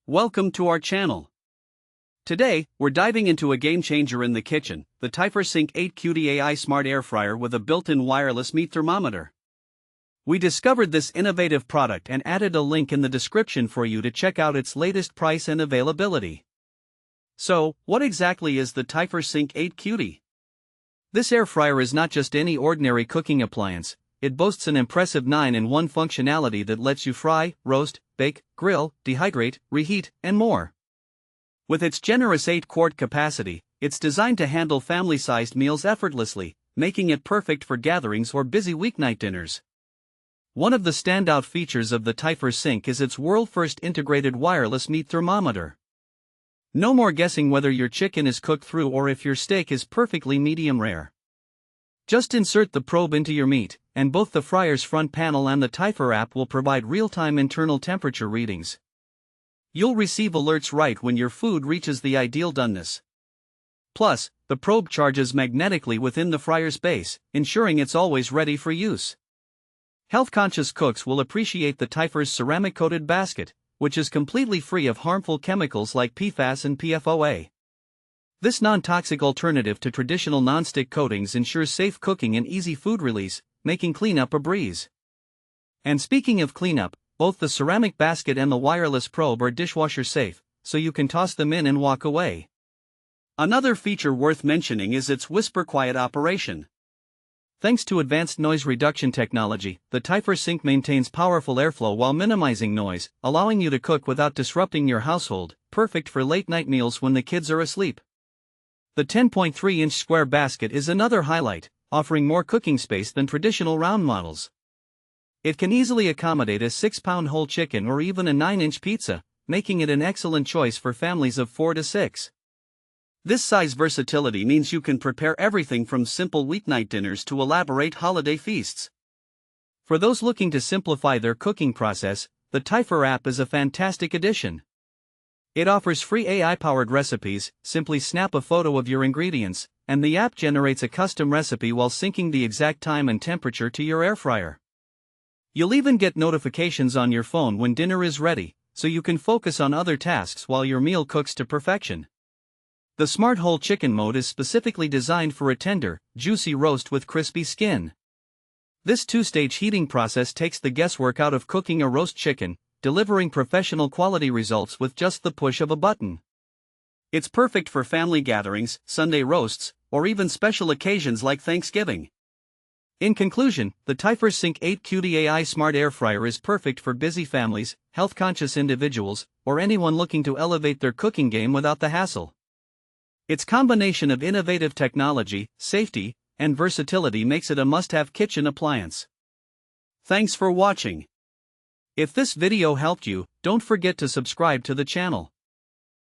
Welcome to our channel. Today, we're diving into a game changer in the kitchen, the Typhur Sync 8QD AI Smart Air Fryer with a built-in wireless meat thermometer. We discovered this innovative product and added a link in the description for you to check out its latest price and availability. So, what exactly is the Typhur Sync 8QD? This air fryer is not just any ordinary cooking appliance. It boasts an impressive 9-in-1 functionality that lets you fry, roast, bake, grill, dehydrate, reheat, and more. With its generous 8-quart capacity, it's designed to handle family-sized meals effortlessly, making it perfect for gatherings or busy weeknight dinners. One of the standout features of the Typhur Sync is its world-first integrated wireless meat thermometer. No more guessing whether your chicken is cooked through or if your steak is perfectly medium rare. Just insert the probe into your meat, and both the fryer's front panel and the Typhur app will provide real-time internal temperature readings. You'll receive alerts right when your food reaches the ideal doneness. Plus, the probe charges magnetically within the fryer's base, ensuring it's always ready for use. Health-conscious cooks will appreciate the Typhur's ceramic-coated basket, which is completely free of harmful chemicals like PFAS and PFOA. This non-toxic alternative to traditional non-stick coatings ensures safe cooking and easy food release, making cleanup a breeze. And speaking of cleanup, both the ceramic basket and the wireless probe are dishwasher safe, so you can toss them in and walk away. Another feature worth mentioning is its whisper-quiet operation. Thanks to advanced noise reduction technology, the Typhur Sync maintains powerful airflow while minimizing noise, allowing you to cook without disrupting your household, perfect for late-night meals when the kids are asleep. The 10.3-inch square basket is another highlight, offering more cooking space than traditional round models. It can easily accommodate a 6-pound whole chicken or even a 9-inch pizza, making it an excellent choice for families of 4 to 6. This size versatility means you can prepare everything from simple weeknight dinners to elaborate holiday feasts. For those looking to simplify their cooking process, the Typhur app is a fantastic addition. It offers free AI-powered recipes. Simply snap a photo of your ingredients, and the app generates a custom recipe while syncing the exact time and temperature to your air fryer. You'll even get notifications on your phone when dinner is ready, so you can focus on other tasks while your meal cooks to perfection. The Smart Whole Chicken mode is specifically designed for a tender, juicy roast with crispy skin. This 2-stage heating process takes the guesswork out of cooking a roast chicken, delivering professional quality results with just the push of a button. It's perfect for family gatherings, Sunday roasts, or even special occasions like Thanksgiving. In conclusion, the Typhur Sync 8QD AI Smart Air Fryer is perfect for busy families, health-conscious individuals, or anyone looking to elevate their cooking game without the hassle. Its combination of innovative technology, safety, and versatility makes it a must-have kitchen appliance. Thanks for watching. If this video helped you, don't forget to subscribe to the channel.